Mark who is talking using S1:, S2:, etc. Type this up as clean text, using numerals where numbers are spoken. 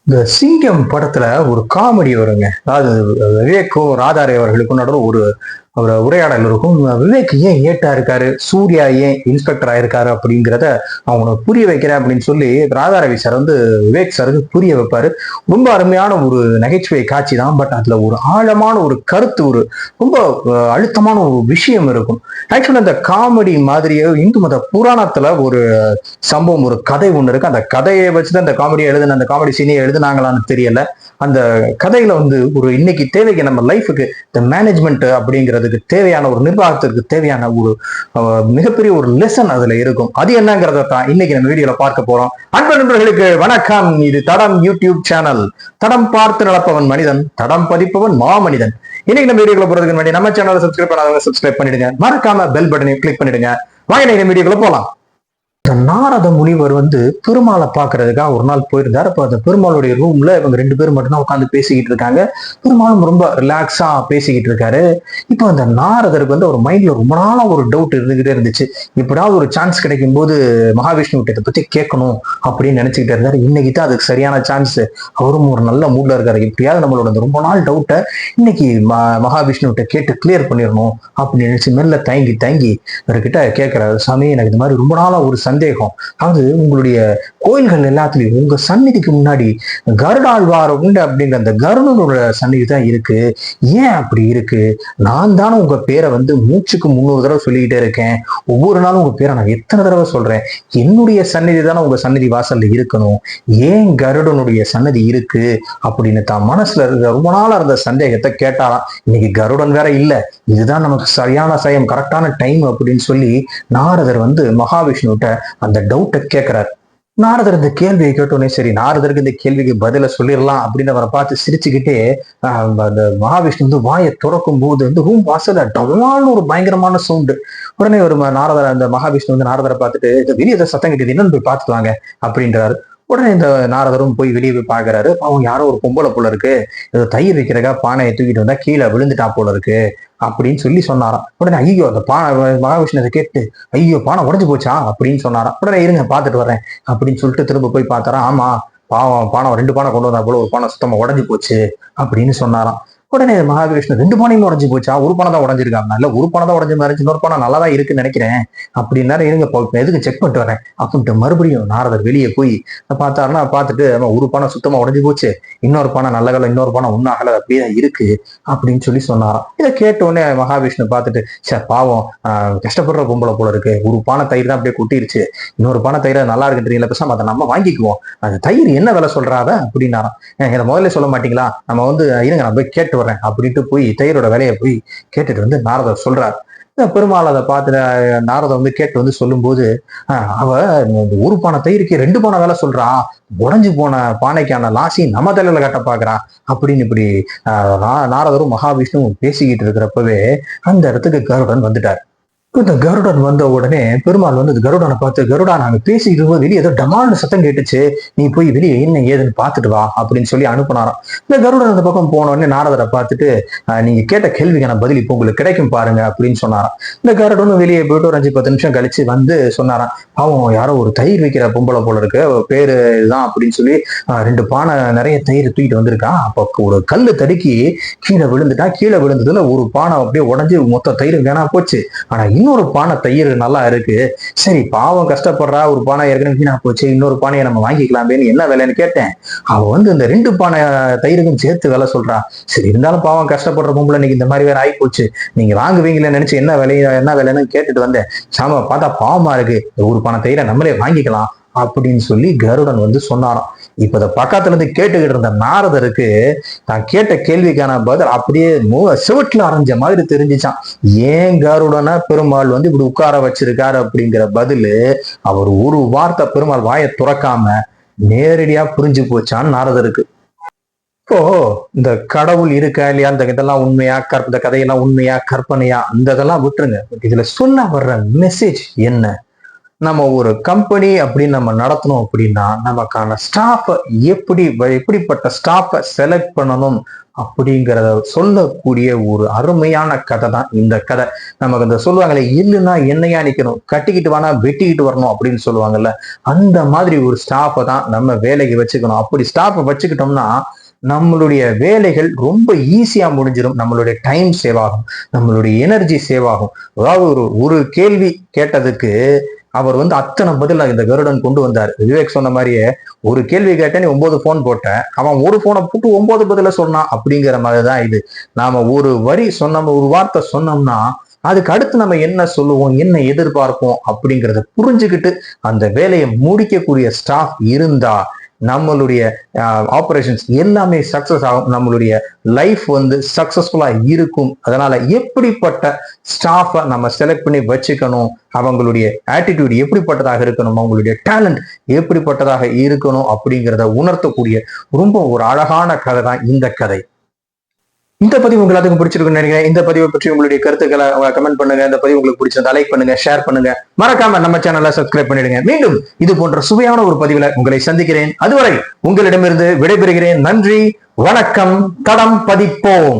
S1: இந்த சிங்கம் படத்துல ஒரு காமெடி வருங்க. அதாவது விவேக்கும் ராதாரே அவர்களுக்கும் நடுவில் ஒரு உரையாடல் இருக்கும். விவேக் ஏன் ஏட்டா இருக்காரு, சூர்யா ஏன் இன்ஸ்பெக்டர் ஆயிருக்காரு அப்படிங்கிறத அவங்க புரிய வைக்கிறேன் அப்படின்னு சொல்லி ராதாரவி சார் வந்து விவேக் சாருக்கு புரிய வைப்பாரு. ரொம்ப அருமையான ஒரு நகைச்சுவை காட்சி தான். பட் அதுல ஒரு ஆழமான ஒரு கருத்து, ஒரு ரொம்ப அழுத்தமான ஒரு விஷயம் இருக்கும். ஆக்சுவலா இந்த காமெடி மாதிரியே இந்து மத புராணத்துல ஒரு சம்பவம், ஒரு கதை ஒண்ணு இருக்கு. அந்த கதையை வச்சுதான் அந்த காமெடியை எழுதுன அந்த காமெடி சீனியை எழுதுனாங்களான்னு தெரியல. அந்த கதையில வந்து ஒரு இன்னைக்கு தேவைக்கு நம்ம லைஃபுக்கு இந்த மேனேஜ்மெண்ட் அப்படிங்கிறதுக்கு தேவையான ஒரு நிர்வாகத்திற்கு தேவையான ஒரு மிகப்பெரிய ஒரு லெசன் அதுல இருக்கும். அது என்னங்கிறத தான் இன்னைக்கு நம்ம வீடியோல பார்க்க போறோம். அன்பு நண்பர்களுக்கு வணக்கம். இது தடம் யூடியூப் சேனல். தடம் பார்த்து நடப்பவன் மனிதன், தடம் பதிப்பவன் மாமனிதன். இன்னைக்கு நம்ம வீடியோக்குள்ள போறதுக்கு முன்னாடி நம்ம சேனலை சப்ஸ்கிரைப் பண்ணாதவங்க சப்ஸ்கிரைப் பண்ணிடுங்க. மறக்காம பெல் பட்டனை கிளிக் பண்ணிடுங்க. வாங்க நம்ம வீடியோக்குள்ள போலாம். நாரத முனிவர் வந்து பெருமாளை பாக்குறதுக்காக ஒரு நாள் போயிருந்தாரு. அப்ப அந்த பெருமாளுடைய ரூம்ல இவங்க ரெண்டு பேரும் மட்டும்தான் உட்காந்து பேசிக்கிட்டு இருக்காங்க. பெருமாளும் ரொம்ப ரிலாக்ஸா பேசிக்கிட்டு இருக்காரு. இப்போ அந்த நாரதருக்கு வந்து ஒரு மைண்ட்ல ரொம்ப நாளா ஒரு டவுட் இருந்துகிட்டே இருந்துச்சு. இப்படாவது ஒரு சான்ஸ் கிடைக்கும் போது மகாவிஷ்ணு கிட்ட பத்தி கேட்கணும் அப்படின்னு நினைச்சுக்கிட்டே இருந்தாரு. இன்னைக்கு தான் அதுக்கு சரியான சான்ஸ். அவரும் ஒரு நல்ல மூட்ல இருக்காரு. எப்படியாவது நம்மளோட அந்த ரொம்ப நாள் டவுட்டை இன்னைக்கு மகாவிஷ்ணு கிட்ட கேட்டு கிளியர் பண்ணிடணும் அப்படின்னு நினைச்சு மெல்ல தயங்கி தயங்கி அவர்கிட்ட கேட்கிறாரு. சாமி, எனக்கு இந்த மாதிரி ரொம்ப நாளா ஒரு சந்தேகம். அதாவது உங்களுடைய கோயில்கள் எல்லாத்துலயும் உங்க சந்நிதிக்கு முன்னாடி கருடாழ்வார் உண்டு அப்படிங்கிற அந்த கருடனோட சந்நிதி தான் இருக்கு. ஏன் அப்படி இருக்கு? நான் தானே உங்க பேரை வந்து மூச்சுக்கு 300 தடவை சொல்லிக்கிட்டே இருக்கேன். ஒவ்வொரு நாளும் உங்க பேரை நான் எத்தனை தடவை சொல்றேன். என்னுடைய சந்நிதி தானே உங்க சந்நிதி வாசல்ல இருக்கணும். ஏன் கருடனுடைய சன்னதி இருக்கு அப்படின்னு தான் மனசுல இருந்த ரொம்ப நாளா இருந்த சந்தேகத்தை கேட்டாலாம். இன்னைக்கு கருடன் வேற இல்ல, இதுதான் நமக்கு சரியான சயம், கரெக்டான டைம் அப்படின்னு சொல்லி நாரதர் வந்து மகாவிஷ்ணுகிட்ட அந்த டவுட்டை கேட்கிறாரு. நாரதர் இந்த கேள்வியை கேட்டோடனே சரி, நாரதருக்கு இந்த கேள்விக்கு பதில சொல்லிடலாம் அப்படின்னு அவரை பார்த்து சிரிச்சுக்கிட்டே அந்த மகாவிஷ்ணு வந்து வாயை துறக்கும் போது வந்து ரூம் வாசல டவால்னு ஒரு பயங்கரமான சவுண்டு. உடனே ஒரு நாரதர், அந்த மகாவிஷ்ணு வந்து நாரதரை பார்த்துட்டு வெளியே சத்தம் கிட்டது, என்னன்னு போய் பார்த்துட்டு வாங்க அப்படின்றாரு. உடனே இந்த நாரதரும் போய் வெளியே போய் பாக்குறாரு. அவங்க யாரோ ஒரு பொம்பளை போல இருக்கு, ஏதோ தயிர் வைக்கிறக்கா பானையை தூக்கிட்டு வந்தா கீழே விழுந்துட்டா போல இருக்கு அப்படின்னு சொல்லி சொன்னாராம். உடனே ஐயோ, அந்த மகாவிஷ்ணு கேட்டு ஐயோ பானை உடஞ்சு போச்சா அப்படின்னு சொன்னாராம். உடனே இருங்க பார்த்துட்டு வரேன் அப்படின்னு சொல்லிட்டு திரும்ப போய் பார்த்தாரா. ஆமா, பாவம், பானை 2 பானை கொண்டு வந்தா போல ஒரு பானை சுத்தமா உடஞ்சு போச்சு அப்படின்னு சொன்னாராம். உடனே மகாவிஷ்ணு 2 பானையும் உடஞ்சு போச்சா? ஒரு பானை தான் உடஞ்சிருக்காங்க. இல்ல, ஒரு பானை தான் உடஞ்ச மாதிரி, இன்னொரு பானை நல்லா தான் இருக்குன்னு நினைக்கிறேன் அப்படின்னாரு. இருங்க எதுக்கு செக் பண்ணிட்டு வரேன் அப்படின்ட்டு மறுபடியும் நாரதர் வெளியே போய் பார்த்தாருன்னா பார்த்துட்டு ஒரு பானை சுத்தமா உடஞ்சு போச்சு, இன்னொரு பானை நல்ல காலம், இன்னொரு பானை ஒன்னும் ஆகல, அப்படியே இருக்கு அப்படின்னு சொல்லி சொன்னாராம். இதை கேட்ட உடனே மகாவிஷ்ணு பார்த்துட்டு, சார் பாவம், கஷ்டப்படுற பொம்பளை போல இருக்கு, ஒரு பானை தயிர் தான் அப்படியே கொட்டிருச்சு, இன்னொரு பானை தயிர் நல்லா இருக்குன்றீங்களா, பேசாம அதை நம்ம வாங்கிக்குவோம், அந்த தயிர் என்ன விலை சொல்றாத அப்படின்னாராம். இதை முதல்ல சொல்ல மாட்டீங்களா? நம்ம வந்து இருங்க நான் போய் கேட்டு வரேன் அப்படின்ட்டு போய் தயிரோட விலையை போய் கேட்டுட்டு வந்து நாரதர் சொல்றாரு. பெருமாள் அதை பார்த்து நாரதர் வந்து கேட்டு வந்து சொல்லும் போது, அவ ஒரு பானை தயிருக்கு 2 பானை வேலை சொல்றா, உடஞ்சு போன பானைக்கான லாசி நம்ம தலையில கட்ட பாக்குறா அப்படின்னு இப்படி நாரதரும் மகாவிஷ்ணுவும் பேசிக்கிட்டு இருக்கிறப்பவே அந்த இடத்துக்கு கருடன் வந்துட்டார். இந்த கருடன் வந்த உடனே பெருமாள் வந்து கருடனை பார்த்து, கருடா, நாங்க பேசிக்கிட்டு இருக்கும்போது வெளியே ஏதோ டமால்னு சத்தம் கேட்டுச்சு, நீ போய் வெளியே என்ன ஏதுன்னு பார்த்துட்டு வா அப்படின்னு சொல்லி அனுப்புனாராம். இந்த கருடன் அந்த பக்கம் போன உடனே நாரதரை பார்த்துட்டு, நீங்க கேட்ட கேள்விக்கான பதில் இப்போ உங்களுக்கு கிடைக்கும் பாருங்க அப்படின்னு சொன்னாராம். இந்த கருடனும் வெளியே போயிட்டு ஒரு 5-10 நிமிஷம் கழிச்சு வந்து சொன்னாராம். அவன் யாரோ ஒரு தயிர் வைக்கிற பொம்பளை போல இருக்கு, பேரு இதுதான் அப்படின்னு சொல்லி 2 பானை நிறைய தயிர் தூக்கிட்டு வந்திருக்கான். அப்போ ஒரு கல்லு தடுக்கி கீழே விழுந்துட்டா. கீழே விழுந்ததுல ஒரு பானை அப்படியே உடஞ்சி மொத்த தயிர் வேணா போச்சு. ஆனா இன்னொரு பானை தயிர் நல்லா இருக்கு. சரி, பாவம் கஷ்டப்படுறா, ஒரு பானை ஏற்கனவே வீணா போச்சு, இன்னொரு பானையை நம்ம வாங்கிக்கலாமேன்னு என்ன விலைன்னு கேட்டேன். அவ வந்து இந்த 2 பானை தயிருக்கும் சேர்த்து விலை சொல்றா. சரி, இருந்தாலும் பாவம் கஷ்டப்படுற பொம்பளை இன்னைக்கு இந்த மாதிரி வேற ஆகி போச்சு, நீங்க வாங்குவீங்களே நினைச்சு என்ன விலைன்னு கேட்டுட்டு வந்தேன். சாம பார்த்தா பாவமா இருக்கு, ஒரு பானை தயிரை நம்மளே வாங்கிக்கலாம் அப்படின்னு சொல்லி கருடன் வந்து சொன்னாராம். இப்ப இந்த பக்கத்துல இருந்து கேட்டுக்கிட்டு இருந்த நாரதருக்கு தான் கேட்ட கேள்விக்கான பதில் அப்படியே சிவட்டுல அரைஞ்ச மாதிரி தெரிஞ்சுச்சான். ஏன் கருடனை பெருமாள் வந்து இப்படி உட்கார வச்சிருக்காரு அப்படிங்கிற பதிலு அவர் ஒரு வார்த்தை பெருமாள் வாயை துறக்காம நேரடியா புரிஞ்சு போச்சான்னு நாரதருக்கு. இப்போ இந்த கடவுள் இருக்கா இல்லையா, இந்த இதெல்லாம் உண்மையா, இந்த கதையெல்லாம் உண்மையா கற்பனையா, அந்த இதெல்லாம் விட்டுருங்க. இதுல சொல்ல வர்ற மெசேஜ் என்ன? நம்ம ஒரு கம்பெனி அப்படின்னு நம்ம நடத்தணும் அப்படின்னா நமக்கான ஸ்டாஃபை எப்படிப்பட்ட ஸ்டாஃபை செலக்ட் பண்ணணும் அப்படிங்கிறத சொல்லக்கூடிய ஒரு அருமையான கதை தான் இந்த கதை. நமக்கு இந்த சொல்லுவாங்களே, இல்லைன்னா என்னையா நிக்கணும், கட்டிக்கிட்டு வேணா வெட்டிக்கிட்டு வரணும் அப்படின்னு சொல்லுவாங்கல்ல, அந்த மாதிரி ஒரு ஸ்டாஃபை தான் நம்ம வேலைக்கு வச்சுக்கணும். அப்படி ஸ்டாஃபை வச்சுக்கிட்டோம்னா நம்மளுடைய வேலைகள் ரொம்ப ஈஸியா முடிஞ்சிடும். நம்மளுடைய டைம் சேவ் ஆகும், நம்மளுடைய எனர்ஜி சேவ் ஆகும். அதாவது ஒரு கேள்வி கேட்டதுக்கு அவர் அத்தனை பதில் இந்த கருடன் கொண்டு வந்தார். விவேக் சொன்ன மாதிரியே, ஒரு கேள்வி கேட்டேன், நீ 9 போன் போட்ட, அவன் ஒரு போனை போட்டு 9 பதில சொன்னான் அப்படிங்கிற மாதிரிதான் இது. நாம ஒரு வரி சொன்னோம், ஒரு வார்த்தை சொன்னோம்னா அதுக்கு அடுத்து நம்ம என்ன சொல்லுவோம், என்ன எதிர்பார்ப்போம் அப்படிங்கிறத புரிஞ்சுக்கிட்டு அந்த வேலையை முடிக்கக்கூடிய ஸ்டாஃப் இருந்தா நம்மளுடைய ஆபரேஷன்ஸ் எல்லாமே சக்சஸ் ஆகும், நம்மளுடைய லைஃப் சக்சஸ்ஃபுல்லா இருக்கும். அதனால எப்படிப்பட்ட ஸ்டாஃபை நம்ம செலக்ட் பண்ணி வச்சுக்கணும், அவங்களுடைய ஆட்டிடியூட் எப்படிப்பட்டதாக இருக்கணும், அவங்களுடைய டேலண்ட் எப்படிப்பட்டதாக இருக்கணும் அப்படிங்கிறத உணர்த்தக்கூடிய ரொம்ப ஒரு அழகான கதை தான் இந்த கதை. இந்த பதிவு உங்களுக்கு எல்லாத்துக்கும் பிடிச்சிருக்குன்னு நினைக்கிறேன். இந்த பதிவை பற்றி உங்களுடைய கருத்துக்களை கமெண்ட் பண்ணுங்க. இந்த பதிவு உங்களுக்கு பிடிச்சிருந்தா லைக் பண்ணுங்க, ஷேர் பண்ணுங்க, மறக்காம நம்ம சேனலை சப்ஸ்கிரைப் பண்ணிடுங்க. மீண்டும் இது போன்ற சுவையான ஒரு பதிவுல உங்களை சந்திக்கிறேன். அதுவரை உங்களிடமிருந்து விடைபெறுகிறேன். நன்றி, வணக்கம். தடம் பதிப்போம்.